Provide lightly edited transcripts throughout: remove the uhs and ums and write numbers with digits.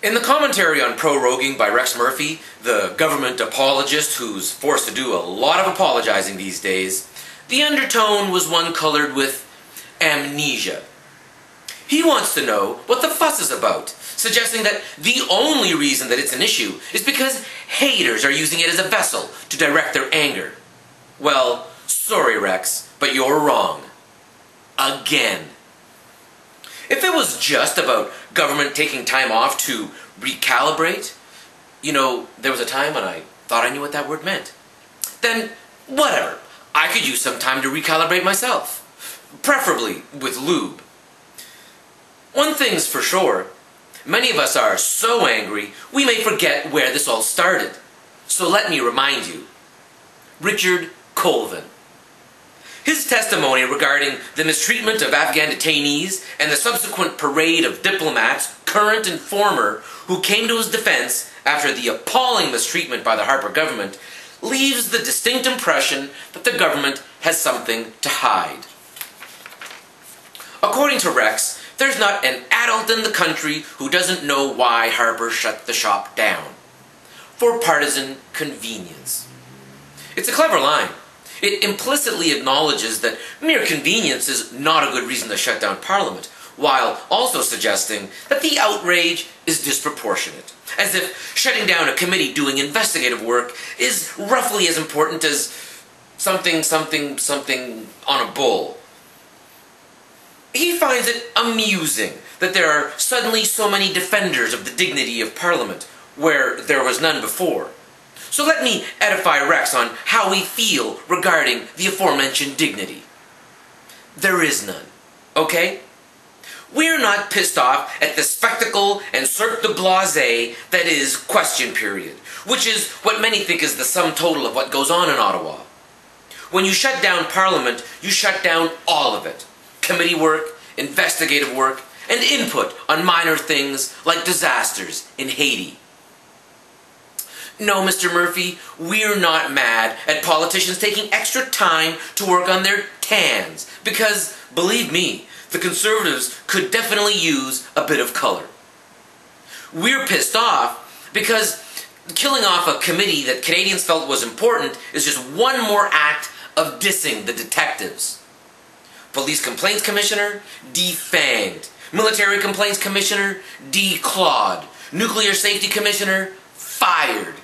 In the commentary on proroguing by Rex Murphy, the government apologist who's forced to do a lot of apologizing these days, the undertone was one colored with amnesia. He wants to know what the fuss is about, suggesting that the only reason that it's an issue is because haters are using it as a vessel to direct their anger. Well, sorry Rex, but you're wrong. Again. If it was just about government taking time off to recalibrate, there was a time when I thought I knew what that word meant. Then, whatever. I could use some time to recalibrate myself. Preferably with lube. One thing's for sure. Many of us are so angry, we may forget where this all started. So let me remind you. Richard Colvin. His testimony regarding the mistreatment of Afghan detainees and the subsequent parade of diplomats, current and former, who came to his defense after the appalling mistreatment by the Harper government, leaves the distinct impression that the government has something to hide. According to Rex, there's not an adult in the country who doesn't know why Harper shut the shop down. For partisan convenience. It's a clever line. It implicitly acknowledges that mere convenience is not a good reason to shut down Parliament, while also suggesting that the outrage is disproportionate, as if shutting down a committee doing investigative work is roughly as important as something on a bull. He finds it amusing that there are suddenly so many defenders of the dignity of Parliament, where there was none before. So let me edify Rex on how we feel regarding the aforementioned dignity. There is none, okay? We're not pissed off at the spectacle and cirque de blasé that is question period, which is what many think is the sum total of what goes on in Ottawa. When you shut down Parliament, you shut down all of it. Committee work, investigative work, and input on minor things like disasters in Haiti. No, Mr. Murphy, we're not mad at politicians taking extra time to work on their tans, because, believe me, the Conservatives could definitely use a bit of color. We're pissed off because killing off a committee that Canadians felt was important is just one more act of dissing the detectives. Police Complaints Commissioner, defanged. Military Complaints Commissioner, declawed. Nuclear Safety Commissioner, fired.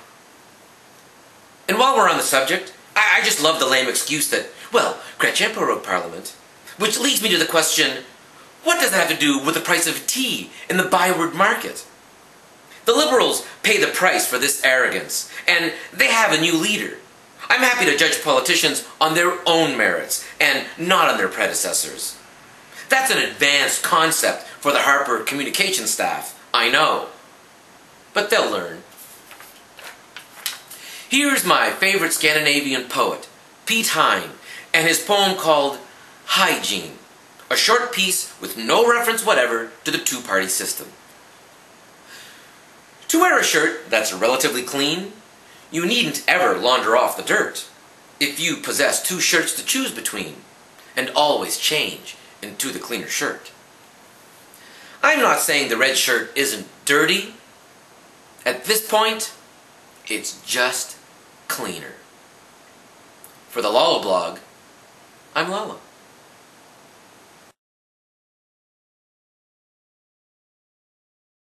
And while we're on the subject, I just love the lame excuse that, well, Gretchen prorogued Parliament. Which leads me to the question, what does that have to do with the price of tea in the byward market? The Liberals pay the price for this arrogance, and they have a new leader. I'm happy to judge politicians on their own merits, and not on their predecessors. That's an advanced concept for the Harper communication staff, I know. But they'll learn. Here's my favorite Scandinavian poet, Pete Hine, and his poem called Hygiene, a short piece with no reference whatever to the two-party system. To wear a shirt that's relatively clean, you needn't ever launder off the dirt. If you possess two shirts to choose between, and always change into the cleaner shirt. I'm not saying the red shirt isn't dirty. At this point, it's just cleaner. For the Lala blog, I'm Lala.